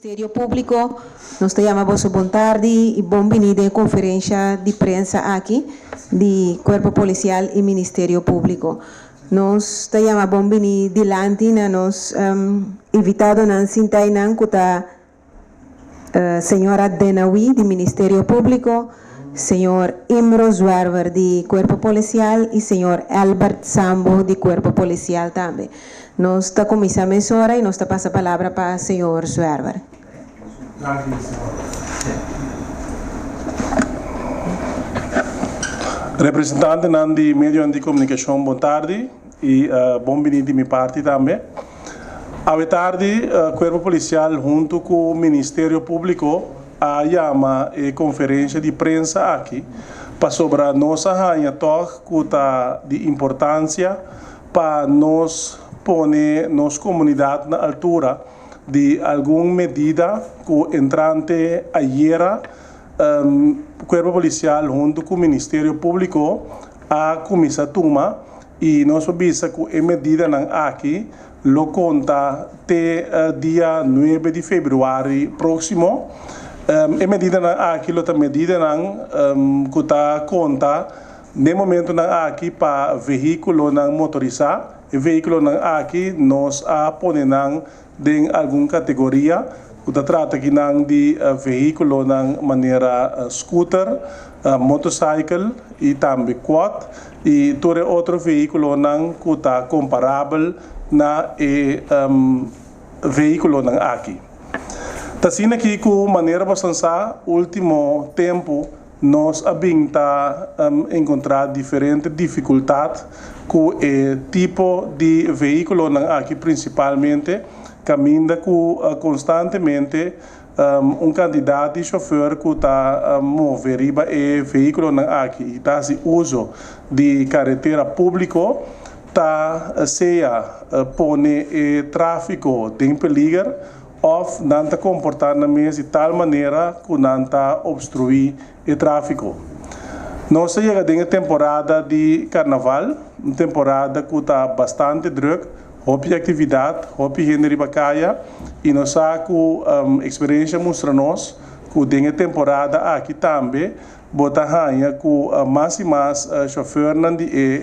Ministério Público, nós te chamamos boa tarde e bem-vindo à conferência de imprensa aqui do Corpo Policial e Ministério Público. Nós te chamamos bem-vindo delante na nos invitado na Sintainan kuta senhora Denawi do Ministério Público, senhor Imro Zwerver do Corpo Policial e senhor Albert Sambo do Corpo Policial também. Nós está começando a emissora e nós está passando a palavra para o senhor Zwerver. Representante do meio de comunicação, boa tarde e bem-vindo de minha parte também. À tarde, o Corpo Policial junto com o Ministério Público chama a conferência de imprensa aqui para sobre a nossa rainha de importância para nós pone nos comunidade na altura de alguma medida que entrante ayer o Corpo Policial junto com o Ministério Público a começar a tomar e nós sabemos que a medida aqui lo conta até dia 9 de fevereiro próximo. A medida aqui lo medida que está conta de momento aqui para veículo motorizado. O veículo aqui nós ponemos em alguma categoria. O que trata aqui de veículo na maneira scooter, motorcycle e também quad e todo outro veículo que está comparável na veículo aqui. Assim aqui com maneira bastante último tempo nós abrimos encontrar diferentes dificuldades com o tipo de veículo aqui principalmente caminha constantemente candidato de chofer que está mover o veículo aqui e está se uso de carretera pública está seja pone o tráfego em perigo ou não está comportando de tal maneira que não está obstruir o tráfego. Nós chegamos em temporada de carnaval, uma temporada que está bastante druk, houve atividade, houve gente de bacaia e nós sabemos que a experiência mostra-nos que em temporada aqui também bota rainha que mais e mais chofer de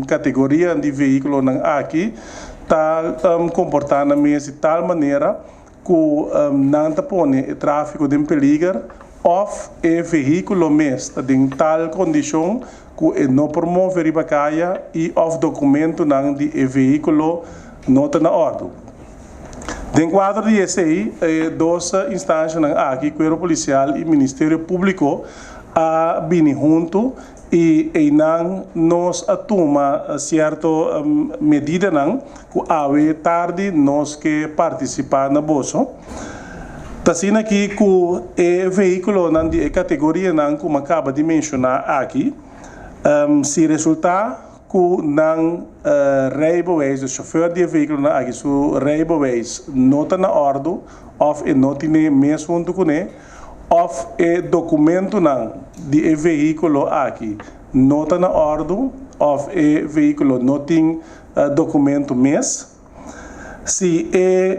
categoria de veículo aqui está comportando de tal maneira que não está pondo o tráfego em perigo ou o veículo mesmo em tal condição que não promove a bacaia e o documento de veículo não está na ordem. Dentro do quadro de SI, duas instâncias aqui, Corpo Policial e Ministério Público, vêm junto e nós tomamos certa medida que a tarde nós que participar na bolsa. Assim aqui que o veículo de categoria como acaba de mencionar aqui, se resultar que não rijbewijs, o chauffeur de veículo aqui, seu rijbewijs não está na ordem, ou não tem mesmo junto com ele, ou o documento de veículo aqui não está na ordem, ou o veículo não tem documento mesmo. Se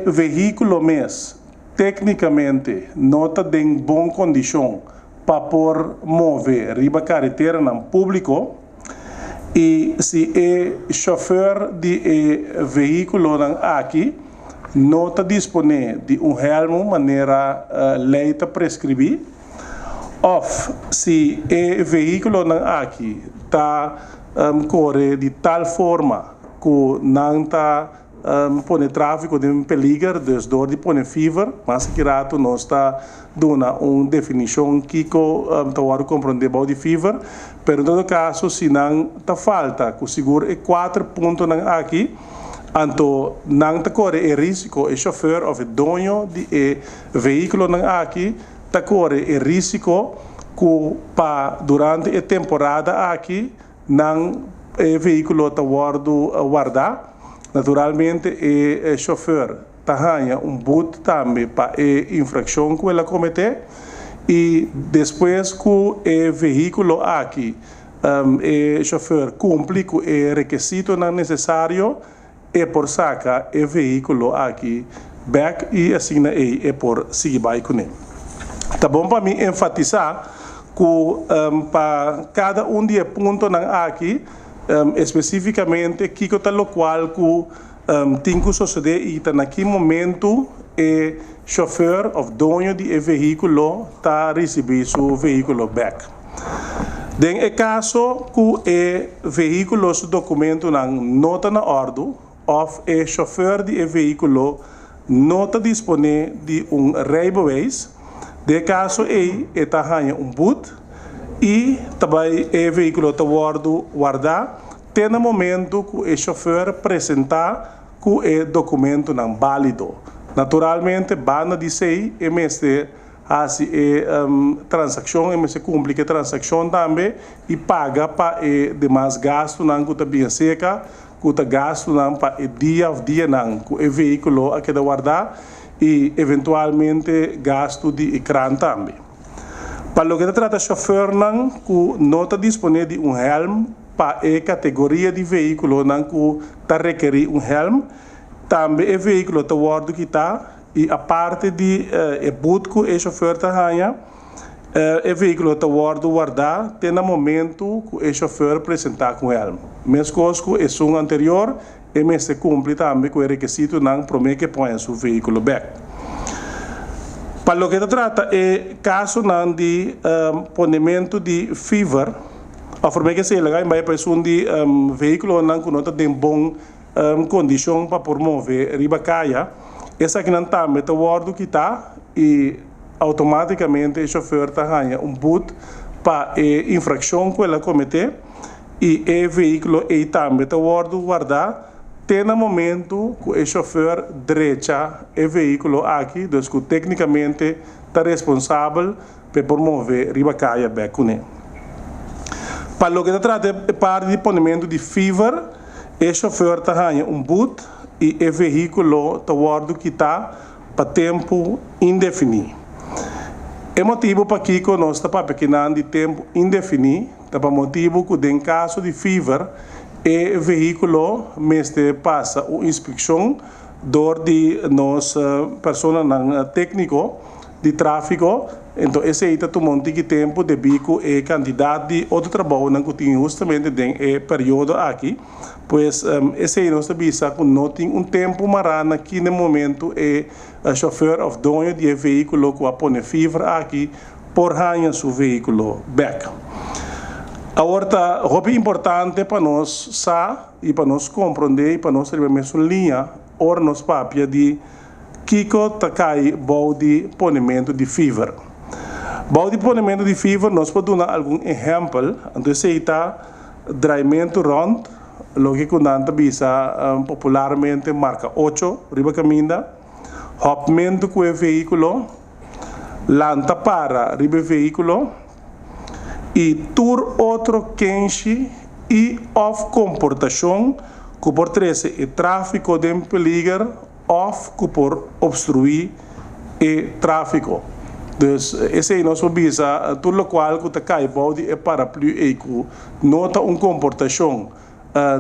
o veículo mesmo tecnicamente não está em boa condição para por mover riba carretera no público e se o chauffeur de veículo aqui não está disponível de helmo maneira lei está prescrever ou se o veículo aqui está corre de tal forma que não está põe tráfego de perigo, desde de põe fever, mas que rato nós está dando uma definição que está compreender about de fever, pero em todo caso se não está falta, que seguro é 4 pontos aqui, então não está corre o risco, o chauffeur ou o dono de veículo aqui está corre o risco que durante a temporada aqui não o veículo está guardado. Naturalmente, o chauffeur ganha boot também para a infração que ele comete e depois que o veículo aqui, o chauffeur cumpre com o requisito necessário e por saca o veículo aqui back e assim é por seguir vai com ele. Tá bom para mim enfatizar que para cada dia ponto aqui especificamente que está lo qual que tem que suceder e está naquele momento o chauffeur ou dono de veículo está recebendo seu veículo back. Em caso que o veículo seu documento não está na ordem ou o chauffeur de veículo não está disponível de rijbewijs, de caso está ganhando boete e também o veículo está guardado até no momento que o chauffeur apresentar que o documento não válido. Naturalmente, vai dizer que assim transação, se cumpre a transação também e paga para demais gastos que está bem seca, que está gasto para dia que o veículo aqui da guardar e eventualmente gasto de ecrã também. Para o que trata de chauffeur que não está disponível de helm para a categoria de veículo que está requerir helm, também o veículo está guardado que está e a parte de boot que o chauffeur está ganhando, o veículo está guardado até no momento que o chauffeur apresentar com ele. Mesmo coisa que o som anterior, se cumpre também com o requisito não promete que ponha seu veículo back. Para o que trata é caso de ponimento de fever, a forma que se legal vai para um de veículo que não tem bom condição para promover ribacaia, essa que não está guardado que está e automaticamente o chauffeur está ganhando boete para a infração que ele cometeu e o veículo também está guardado até no momento que o chauffeur derecha o veículo aqui, então que tecnicamente está responsável por promover ribacaia back com ele. Para o que se trata de parte de ponimento de fever, o chauffeur está ganhando boete e o veículo está guardado que está para tempo indefinido. É motivo para que nós estamos pequenando de tempo indefinido, é para motivo que em caso de fever, o veículo mesmo passa a inspeção de nossa pessoa técnico de tráfego, então esse aí está tomando tempo de bico e candidato de outro trabalho que tem justamente no período aqui, pois esse aí nós avisa que não tem tempo marana aqui no momento o chauffeur ou dono de veículo que põe fibra aqui por ganhar seu veículo back. Agora, é importante para nós saber e para nós compreender e para nós ter uma linha ou nos papia de que está cai bom de ponimento de fever. Bom de ponimento de fever, nós podemos dar algum exemplo. Então, se está draimento rond, lo que nós bisa popularmente marca 8, riba caminda, hopmento com o veículo, lanta para riba veículo, e tur outro quenche e of comportação que por trece o tráfico de peligro of que por obstruir o tráfico. Então, esse aí nós obisa tudo o qual que cai pode é para plus e que nota comportação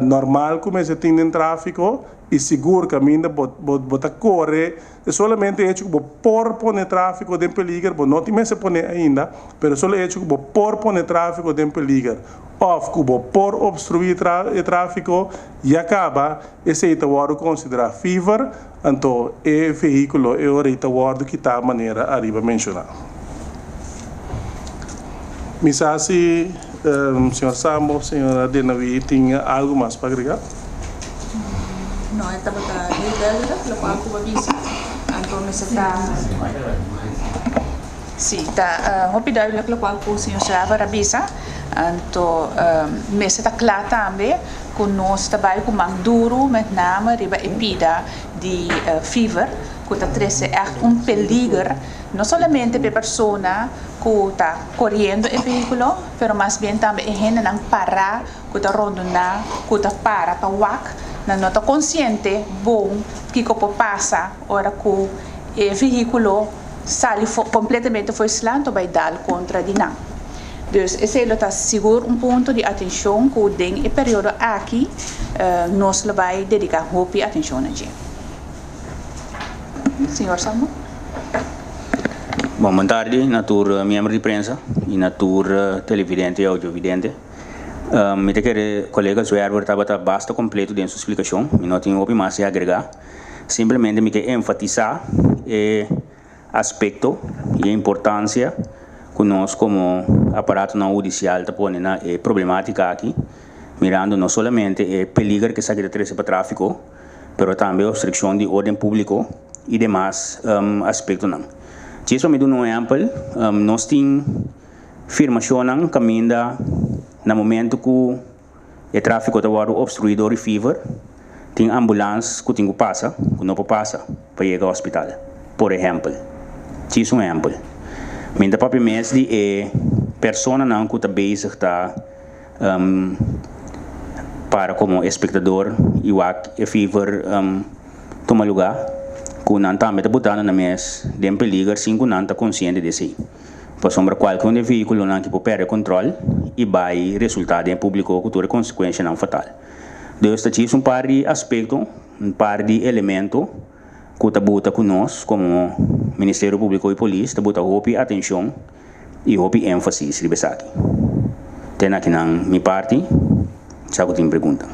normal como se tem no tráfico e seguro caminho bota corre solamente é que por pôr tráfico de peligro não tem mais se pôr ainda mas só é que por pôr tráfico de peligro of que por obstruir o tráfico e acaba esse aí está considerar fever então é veículo é o rei que está maneira arriba mencionar. Misasi senhor Sambo, senhora Denavi, tinha algo mais para agregar? Não, estava a ideia pelo qual eu avisa. Então, nesse sim, tá. Rapidamente pelo qual o senhor Srava avisa. Então, nesse está claro também que nós trabalhamos com mais duro, met name riba epida de fever, que está trazendo peligro, não somente para a pessoa que está correndo o veículo, mas bem também a gente não para, que está rondando, que está para não está consciente bom que passa hora que o veículo sai completamente foi slanto vai dar contra de não. Então, esse está seguro ponto de atenção que tem o período aqui nós vai dedicar roupa e atenção a gente. Senhor Salmo. Bom, boa tarde, natur membro de prensa e natur televidente e audiovidente. Me te quero, colega Zwerber, estava basta completo dentro da sua explicação, me não tenho ouvido mais a agregar. Simplesmente me quero enfatizar o aspecto e a importância que nós, como aparato não judicial, está pondo na problemática aqui, mirando não somente o peligro que sai de para tráfico, mas também a obstrução de ordem público e demais aspectos. Isso me dá um exemplo, nós temos afirmação que ainda no momento que o tráfico está obstruído e fever, tem ambulância que tem que passar, que não passa para chegar ao hospital, por exemplo. Isso é um exemplo. Mas para o mês de pessoa não que está basic está para como espectador e o fever toma lugar. Que não também está botando na mesa de peligro sem que não está consciente de si. Por sombra qualquer veículo não que perde controle e vai resultar em público que tem consequência não fatal. Então, este é um par de aspectos, um par de elementos que está botando conosco como Ministério Público e Polícia, está botando atenção e ênfase de aqui. Tem aqui na minha parte, já que tem pergunta.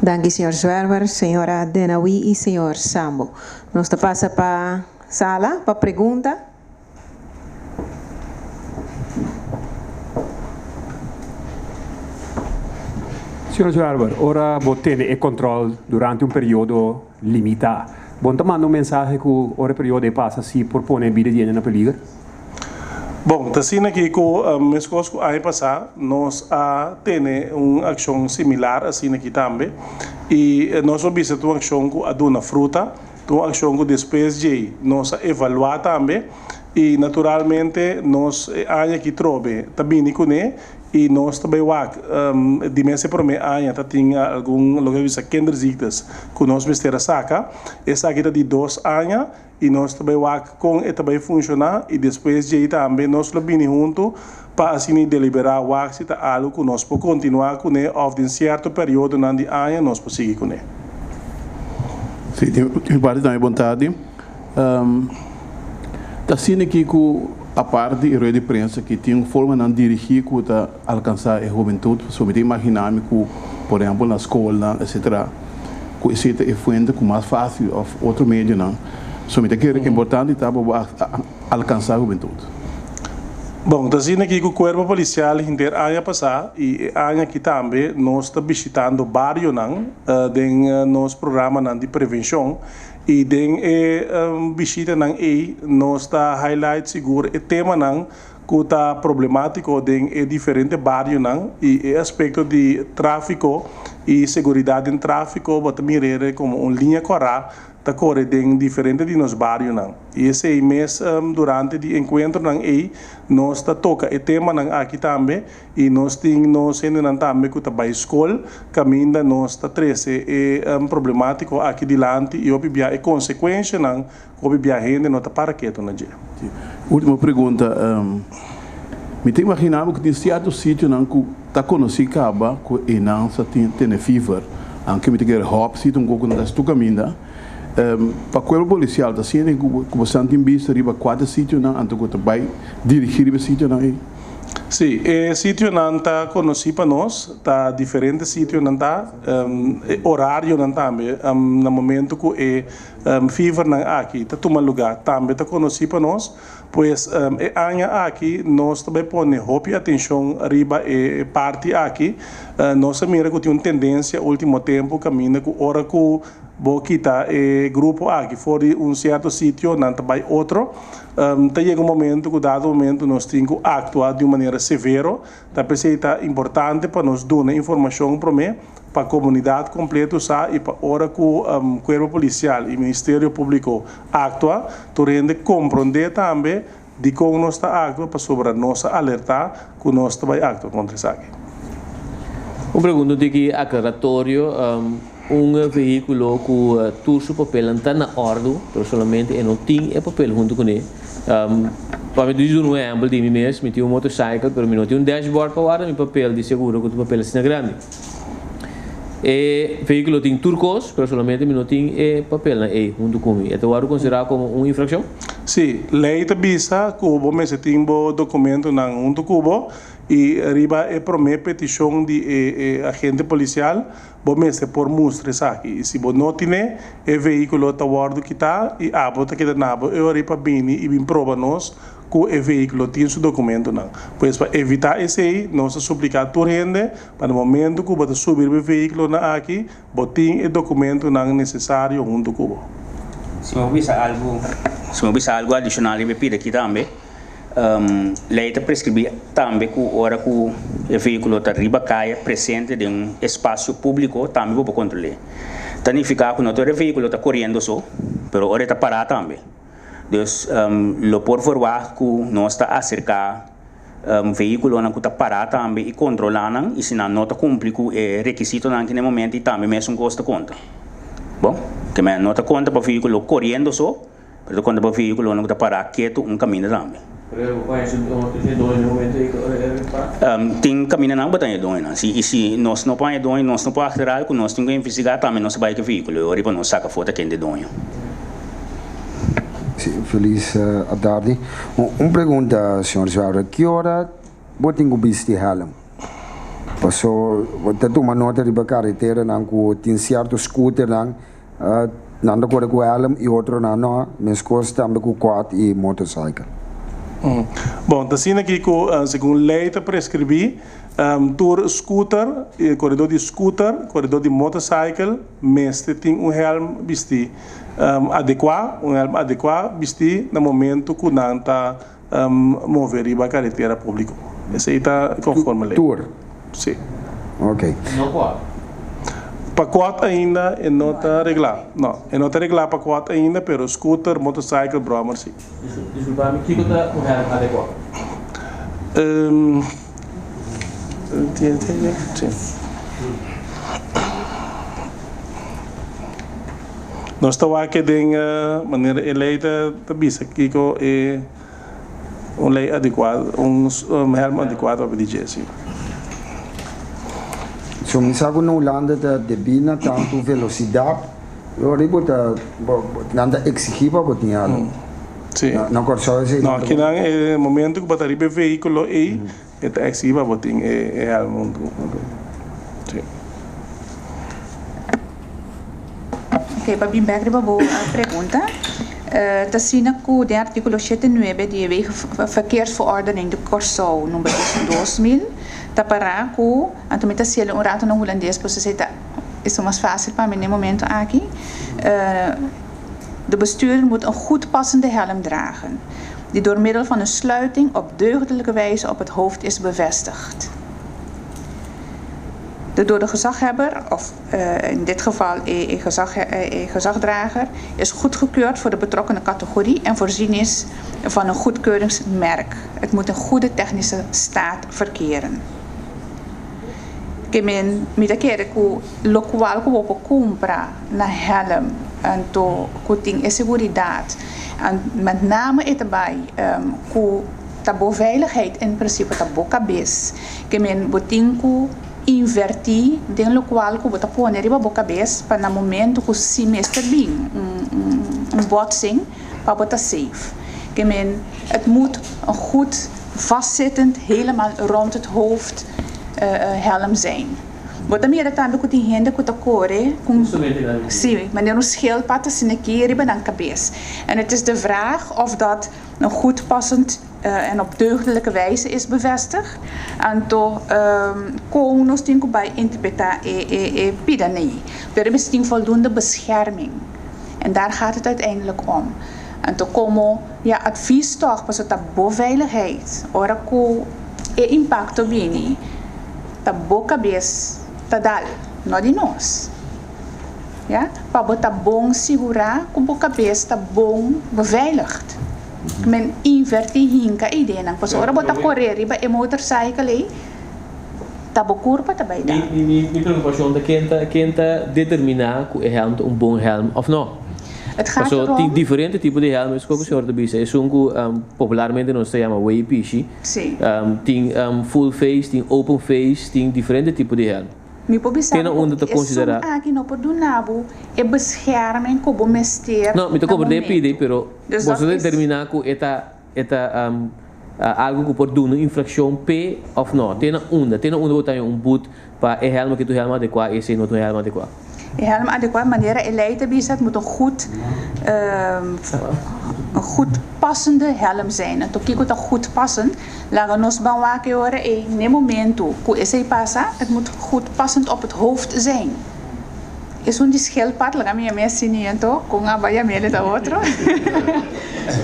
Danke, senhor Zwerber, senhora Denawi e senhor Sambo. Nós passa para a sala para pergunta. Senhor Zwerber, ora você tem controle durante um período limitado. Você manda mensagem que o período passa se propõe a vida de na peligro? Bom, assim aqui com meus colegas ano passado nós temos uma ação similar assim aqui também e nós observamos uma ação com a dona fruta, uma ação que depois de nós evaluar também e naturalmente nós aqui trobe também com e nós também de mês para mim ainda tem algum lugar de kinderziektes que nós ministério saca essa aqui de 2 anos e nós também com e também funcionar e depois de também nós vamos junto para assim deliberar se está algo que nós podemos continuar com ele ou em certo período não de ano nós podemos seguir com ele. Sim, tem parte da minha vontade. Está sendo aqui que a parte da rede de prensa que tem uma forma de dirigir que alcançar a juventude, somente imaginar que, por exemplo, na escola, etc., que esse é fonte com mais fácil ou outro meio não. Somente que é importante para alcançar a juventude. Bom, está sendo aqui que o corpo policial inter ano passado e ano aqui também nós está visitando vários em nosso programa de prevenção e den visita nós está highlight seguro o tema que está problemático em diferentes bairros e aspecto de tráfico e segurança em tráfico bota mirar como linha corá está correndo em diferentes de nos bairros e esse mês durante o encontro nós está toca o tema aqui também e nós temos também que está para a escola caminho nós está treze problemático aqui dilante e obviamente a consequência obviamente não está para quieto na dia. Última pergunta, me tem imaginado que tem certo sítio que está conhecido que e não tem fever, aunque me tem que hop sítio pouco na tua caminho. Para o corpo policial, está sendo que você tem visto riba 4 sítios, então você vai dirigir o sítio aí? Sim, o sítio não está conhecido para nós, está diferente sítio não está, horário não também, no momento que o fever não aqui, está tomando lugar, também está conhecido para nós, pois aqui nós também põe atenção riba e parte aqui, nós mira que tem uma tendência último tempo caminha que hora que kita grupo aqui for certo sítio não vai outro chega momento que dado momento nós temos que actuar de maneira severa está importante para nos dar informação para a comunidade completa e para hora que o corpo policial e Ministério Público atua torrendo compreender também de como nós está actuando para sobre nossa alerta que nós vai actuar contra isso aqui. Uma pergunta de que aclaratório veículo que todo o papel está na ordem, mas somente não tem o papel junto com ele. Para me dizer um exemplo de mim mesmo, eu tenho uma motorcycle, mas não tenho um dashboard para guardar meu papel de seguro, que o papel é grande. E veículo tem turcos, pero solamente não tem papel na junto comigo. Então, é considerado como uma infração? Sim, lei de visa, cubo, mas tem documento na junto cubo e arriba promete petição de agente policial, mas por mostrar aqui. Se você não tem o veículo está guardado que está e a bota que está na boa, eu arriba bem e bem prova nós que o veículo tem seu documento não. Pois para evitar isso aí, nós suplicar por gente para o momento que você subir o veículo na aqui, você tem o documento não necessário junto cubo. Se eu visse algo adicional, eu pedi aqui também. Lei está prescrever também que a hora que o veículo está arriba caia presente em espaço público também vou controlar. Significa que o veículo está correndo só, mas a hora está parado também. Então, por favor, que nós está acercar veículo que está parado também e controlando e se não está cumprir com o requisito naquele momento e também mesmo custa conta. Bom, que não está conta para o veículo correndo só, mas conta para o veículo que está parado quieto caminho também. Tem caminho não botar dono, se nós não põe dono, nós não podemos alterar, que nós temos que investigar também nosso bike veículo, eu riba nós saca foto quem de dono. Sim, feliz à tarde. Uma pergunta, senhor João, que hora você tem que vestir helm? Passou, você toma nota de carretera, não tem certo scooter não da cor com helm e outro não, mas coisa também com quad e motorcycle. Bom, assim aqui que segundo lei está prescrever tour scooter, corredor de scooter, corredor de motorcycle, mas tem helm vestir adequado, helm adequado vestir no momento que não está mover a carretera pública. Esse aí está conforme a lei. Tour? Sim. Ok. Não pode. Pacote ainda não está regulado. Não, não está regulado pacote ainda, mas scooter, motorcycle, brommer sim. Desculpa-me, que está com helm adequado? Sim. Nós estamos aqui de maneira eleita da bisa que é uma lei adequada, helm adequado para dizer sim. So, misalnya na Holanda de bina tanto velocidade, eu ribo nanda exigiba botinha. Sim. Não corso esse. Não, que não é momento que bateria do veículo aí está exigiba botinha é ao mundo. Sim. Ok, para bem uma boa pergunta. Está sendo que o artigo 79 da Wegenverkeersverordening de Curaçao, número 2000, está para que a gente está um rato no holandês, para você is mais fácil para mim no momento aqui. De bestuurder moet een goed passende helm dragen, die door middel van een sluiting op deugdelijke wijze op het hoofd is bevestigd. Door de gezaghebber, of in dit geval een gezagdrager, is goedgekeurd voor de betrokkenen categorie en voorzien is van een goedkeuringsmerk. Het moet in goede technische staat verkeren. Mida quer que local que vou comprar na helm então que tem seguridade en met name het erbij que tá boa veiligheid in principe tá boa cabeça que men botin que invertir den local que bota pôr nele boa cabeça para no momento que se meester bem botsing para botar safe que men het moet een goed vastzittend helemaal rond het hoofd helm zijn. Wat dan meer também que tem gente que tá corre com sim, maar een schildpad is een keer bij een cabeça. En het is de vraag of dat een goed passend en op deugdelijke wijze is bevestigd. En toch komen we nog bij interpretar pida nee. Er is voldoende bescherming. En daar gaat het uiteindelijk om. En toch komen ja advies toch pas op de veiligheid. Ora que impacto bem. Tá boa cabeça, tá dal, não de nós. Ja? Para botar bom segurar, com boa cabeça tá bom beveiligd. Men invertir hinka ideia, não posso ora botar correr riba e motorcycle aí. Tá boa curva tá bem. Minha preocupação é quem tá determinar que o helm é bom helm ou não. Het gaat erom... Tem diferentes tipos de helmes, como o senhor disse. É um popularmente nós se chama wave Sim. Tem full face, tem open face, tem diferentes tipos de helm. Me pobisa. Tem onde te considerar. Aqui não pode nabo é bescherming como mester. Não, me tocou por pedir, pero Dus você dat is- determinar que algo que pode dar uma infração P ou não. Tem onde botar boot para o helm que tu helm adequado e se não tu helm adequado. De helm adequate manier eleite bizet moet een goed passende helm zijn. En toen dat goed passend, laten nos banwaken horen in een moment toe. Hoe is hij passa? Het moet goed passend op het hoofd zijn. Is een die schildpad, laat me meer zien toch? Kom aan bij meer de otro.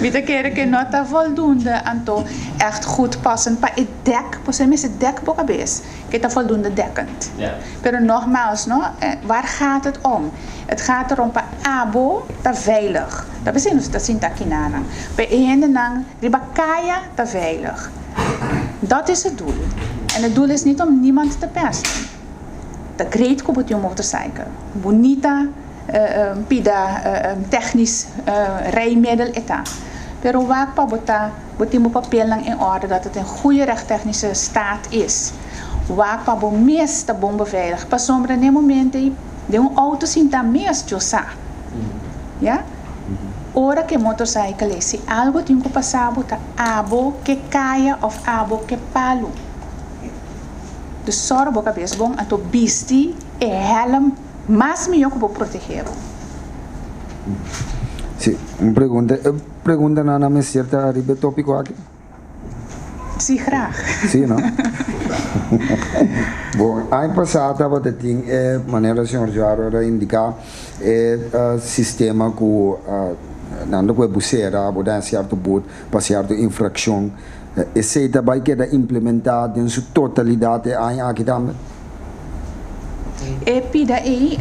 Wie keren que nota voldoende en to echt goed passend. Maar het dek, pas is het dek bokabes. Que dat voldoende dekkend. Ja. Maar nogmaals, no, waar gaat het om? Het gaat erom bij abo te veilig. Dat betekent dat zien takinana. Bij eendernang ribakaya te veilig. Dat is het doel. En het doel is niet om niemand te pesten. De great komt je motorcycle. Bonita, pida, technisch rijmiddel eta. Pero waak pa bota, botimo papel lang in orde dat het in goede rechttechnische staat is. Waak pa bo meeste bom beveiligd. Pas sombra nem momento de een auto sinta meest josa. Ja? Ora que motorcycle se algo tem que passar bota abo que caia of abo que palo. Dus zorg boca cabeça bom a to bisti e helm mas melhor que vou proteger. Sim, pergunta na minha certa ribe tópico aqui. Sim, graag. Sim, não? Bom, ano passado você tinha maneira senhor Joaro indicar sistema que nando que buceira, botar certo boot, para certa infração. Esse também queda implementado em sua totalidade aqui também. E pida aí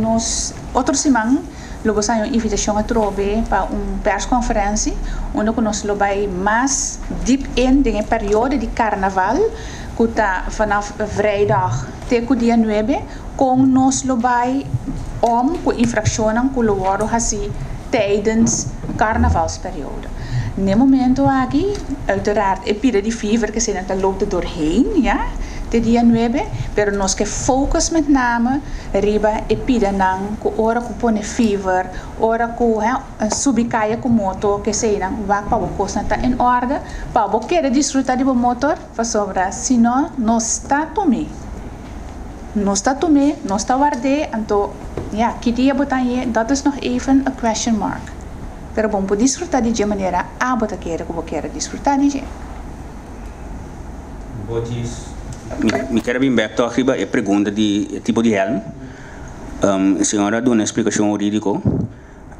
nos outro semana logo saiu uma invitação a trobe para persconferentie onde nós lo vai mais diep in de periode de carnaval que está vanaf vrijdag até o dia 9 com nós lo vai com infrações que lo worden assim tijdens carnavalsperiode. No momento aqui, uiteraard, epide die fever que se loopt er doorheen, ja, de dia 9, pero nós que focus met name riba epide nang ko ora ko pone fever, ora ko subikaya ko moto que se nang wak pa bokos na ta in orde, pa bo querer desfrutar de bo motor, fa sobra, sino no está tome. No está tome, no está warde, anto ja, que dia botaje, dat is nog even a question mark. Pero bom po desfrutar de maneira a bota querer que bo querer desfrutar de. Me quero vir back to arriba e pergunta de tipo de helm. A senhora deu uma explicação jurídica.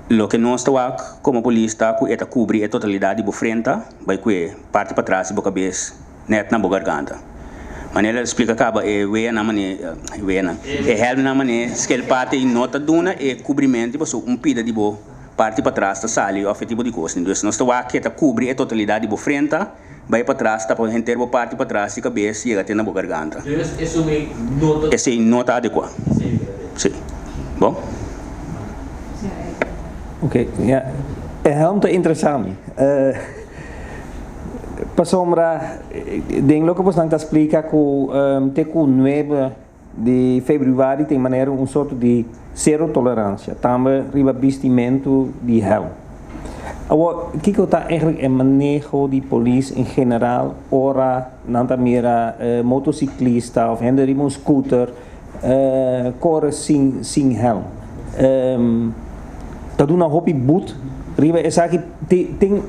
Lo que nós estamos como polícia que é cobrir a totalidade de frente, vai que parte para trás e boca cabeça, net na boca garganta. Maneira explica acaba é veia na maneira é helm na maneira que ele parte em nota duna e cobrimento tipo pida de bo parte para trás da sali ou tipo de coisa. Então nós estamos aqui para cobrir a totalidade de frente. Vai para trás, tá para inteiro parte para trás e cabeça chega até na boca garganta. Essa é nota adequada. Sim. Bom? Ok, ja. Helm te interessant. Para sombra, denk que você está explica que até com 9 de fevereiro tem maneira soort de zero tolerância. Também riba vestimento de helm. O que está eigenlijk een manejo de police in generaal, ora, nanta mira motociclista of hender een scooter, corre sin helm. Dat doen een hobby boot. Riba is eigenlijk tem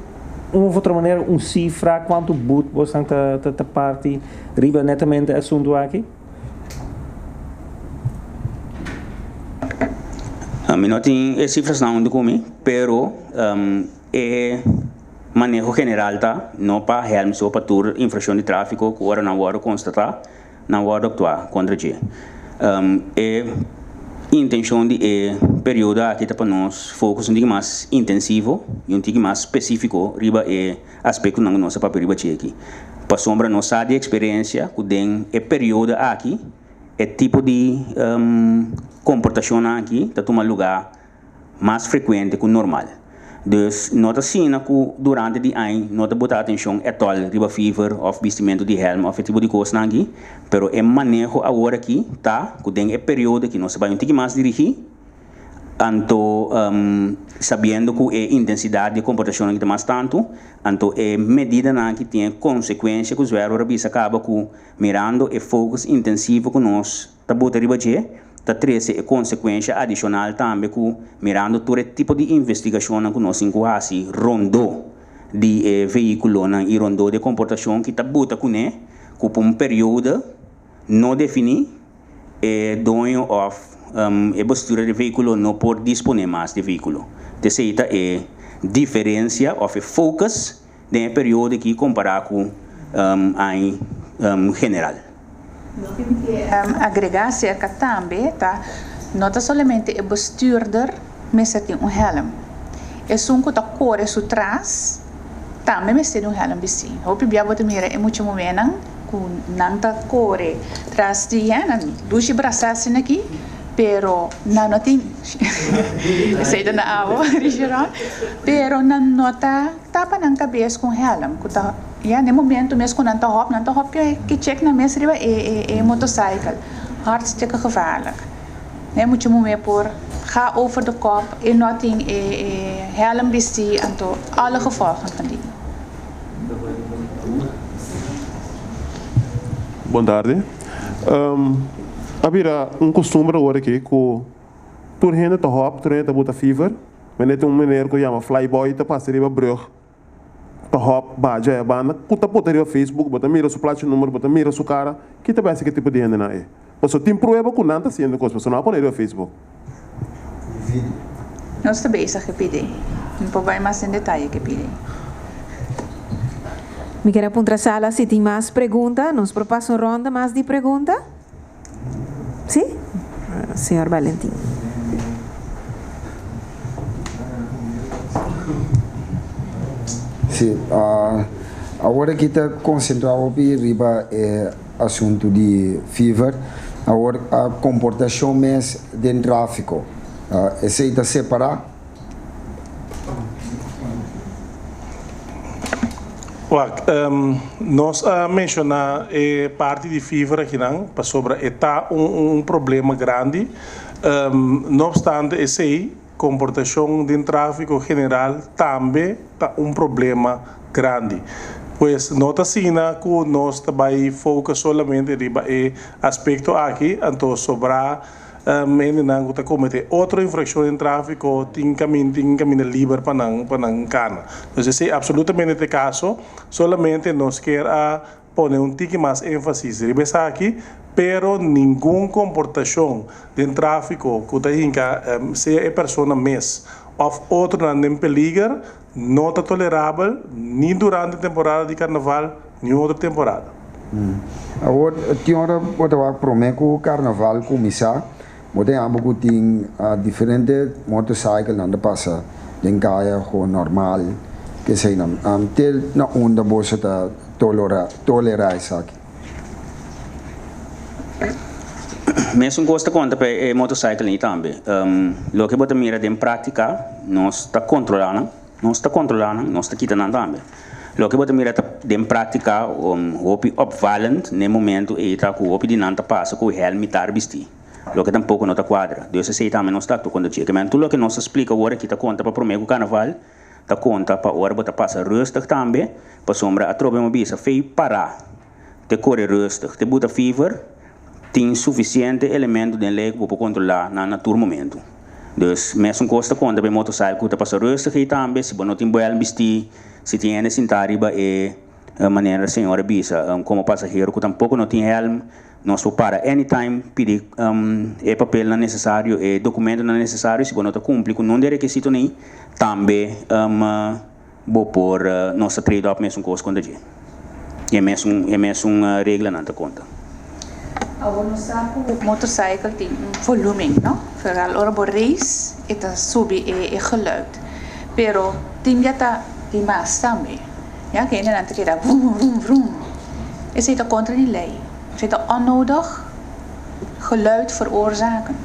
uma outra maneira cifra quanto boot você te party. Riba netamente assunto aqui. A mim não tem cifras não comigo, pero manejo general tá não para helm só para tur infração de tráfico que ora não hora constatar não hora actuar contra ti intenção de período aqui tá para nós focus um pouco mais intensivo e um pouco mais específico riba aspecto não nossa para riba aqui para sombra nossa de experiência que tem período aqui tipo de comportação aqui tá toma lugar mais frequente que o normal. Dus nota sina ku durante di ano nota botar atenção é tol riba fever of vestimento de helm of tipo de coisa nangi, pero é manejo agora aqui tá ku den é período que nós vai um tique mais dirigir anto sabendo que é intensidade de comportação que tem mais tanto, anto é medida na que tem consequência que o usuário rabisa acaba com mirando e focus intensivo que nós tá botar riba je tá treze e consequência adicional também com mirando todo tipo de investigação que nós enquasi rondo de veículo na e rondo de comportação que tá bota com né com um período não defini e dono of e postura de veículo não pode dispor mais de veículo. Terceira é diferença of focus de período que comparar com general. Agregar acerca também, tá? Nota somente o bestuurder mas tem helm. E sunco tá corre su trás, também mas tem helm bisi. Hope bia bota mira é muito momento com nanta corre trás de nan, duas braças aqui. Pero não tem sei na água regional pero não nota tapa na cabeça com helm que tá no momento mesmo quando não hop que check na mesa riba é motorcycle hartstikke gevaarlijk é muito momento por ga over de kop e não tem helm besti anto alle gevolgen van die. Boa tarde. Havia costume agora aqui que tu rende tá hop, tu rende tá bota fever, mas tem maneira que chama flyboy tá passa riba brug, tá hop, baja é banda, que tá bota riba Facebook, bota mira su placa número, bota mira su cara, que tá pensa que tipo de rende na é. Mas tem prova que não tá sendo coisa, mas não pode riba Facebook. Nós está bezig que pedir, não pode mais em detalhe que pedir. Me quero apontar sala se tem mais pergunta, nos propassa uma ronda mais de pergunta. Sim? Senhor Valentim. Sim, agora que está concentrado aqui riba é assunto de fever, agora a comportação mais de tráfico, esse está separado. Nós mencionamos parte de fever aqui não, para sobre está problema grande. Não obstante, esse comportação de tráfico general também está problema grande. Pois nota sina que nós também foca solamente em aspecto aqui, então sobrar menina que comete outra infração em tráfico tem caminho livre para não cana. Então esse é absolutamente o caso, solamente nós quer poner tique mais ênfase ribesa aqui, pero nenhum comportação de tráfico que tem que ser a pessoa mes ou outro não peligro, não é tolerável nem durante a temporada de carnaval, nem outra temporada. Agora, tem hora que promete que o carnaval começar. Tem ambos tem diferentes motorcycles não passa em caia com normal que sei não até na onda você tá tolerar isso aqui. Mesmo gosta conta para motorcycle nem também. Lo que bota mira de prática nós está controlando, nós está quitando também. Lo que bota mira de prática hopi opvalent no momento e tá com hopi de não tá passa com helm militar vestir. Lo que tampouco não está quadra. Deus sei também não está quando chega. Mas tudo o que nos explica agora que está conta para prometer o carnaval, está conta para hora botar passa rustig também, para sombra a tropa uma bisa fei parar, te corre rustig, te bota fever, tem suficiente elemento de lei para controlar na tur momento. Dus mesmo costa conta para motorcycle que passa rustig e também se não tem boel vestir, se tem sentar riba e maneira senhora bisa como passageiro que tampouco não tem helm. Nós vamos para anytime pedir papel não necessário e documento não necessário se não está cumprir com não de requisito nem também vou pôr nossa trade-off mesmo coisa quando dia é mesmo regra não está conta. Agora nós sabemos que o motorcycle tem volume, não? Vooral hora por race eta sube e geluid, pero tem já tá tem mais também, ja que ainda não te queda vroom vroom vroom, esse é contra a lei. Ze onnodig geluid veroorzaken.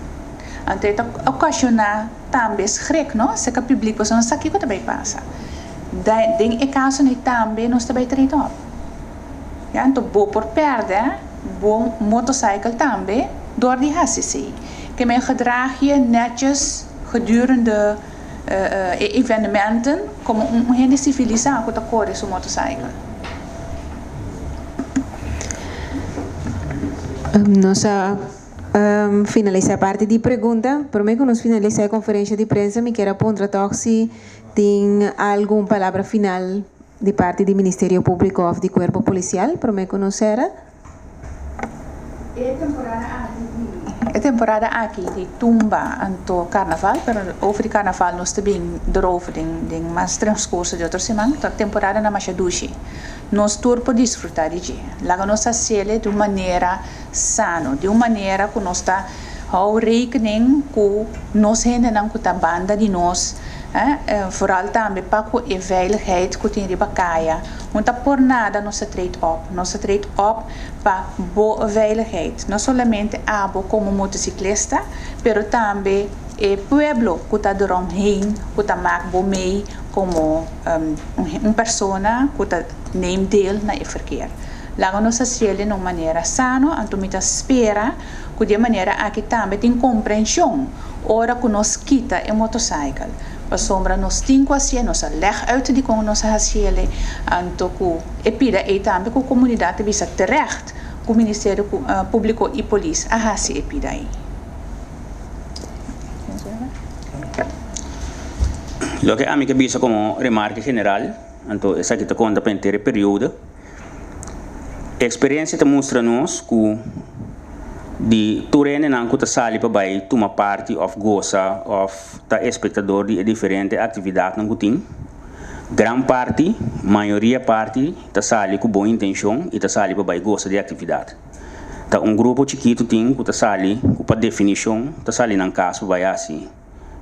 Então, isso ocasiona também schrik, não? Se o público não sabe o que também passa. Tem o caso que também nós também tratamos. Então, bom por perder, bom motociclo também, door die HCC. Que mijn gedrag je netjes gedurende evenementen, como gente civilizado com a cor de sua motociclo. Nós finalizar a parte de pergunta. Por mim, quando nós finalizar a conferência de imprensa, me quero apontar se tem alguma palavra final de parte do Ministério Público ou do Corpo Policial. Por mim, conhecer. A temporada aqui de tumba anto carnaval, pero over de carnaval nós também erover de mais transcurso de outra semana, a temporada na Machadushi. Nós tour por desfrutar de dia. Lá nós acele de uma maneira sana, de uma maneira que nós está ao rekening com nós gente não com a banda de nós, vooral também para com a veiligheid que tem de bacaia. Não por nada nós trade op, nós trade op para boa veiligheid. Não somente abo como motociclista, pero também o pueblo que está eromheen, que está maak mee como persona que está neem deel na verkeer. Lá nós acele de uma maneira sana, então me espera que de maneira aqui também tem compreensão, hora que nós quita a motociclo. Para sombra nós temos assim, nós leg uit die como nós acele, então que pida e também que a comunidade visa terecht, que o Ministério Público e Polícia a assim pida aí. Lo que a mí que visa como remarca general, então essa aqui te conta para inteiro período. A experiência te mostra-nos que de turene não que sali para vai tomar parte of goza of ta espectador de diferente atividade não tem. Gran parte, maioria parte, ta sali com boa intenção e ta sali para vai goza de atividade. Ta grupo chiquito tem que ta sali com por definição ta sali não caso vai assim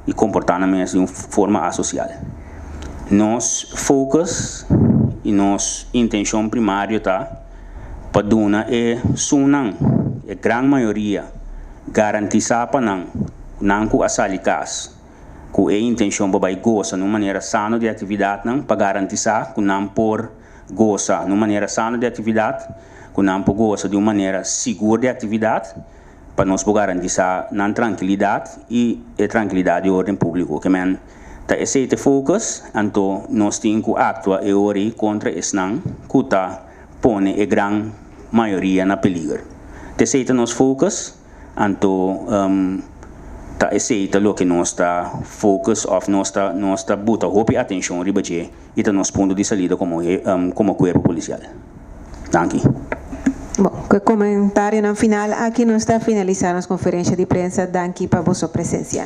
e comportamento de uma forma associal. Nos focus e nos intenção primária tá para dona é sunang a grande maioria garantizar para não que a salicas com a intenção para vai goza de maneira sana de atividade não para garantizar que não por goza de maneira sana de atividade que não por goza de uma maneira segura de atividade para nós garantizar na tranquilidade e a tranquilidade de ordem público que men tá esse focus então nós temos que actuar e ori contra esse não que tá põe a grande maioria na peligro. Aceita nos focus, então ta aceita lo que nós está focus of nós está bota hope atenção ribaje e ta nos ponto de salida como corpo policial. Danke. Bom, com comentário no final, aqui nós está finalizando a conferência de imprensa. Danke para a sua presença.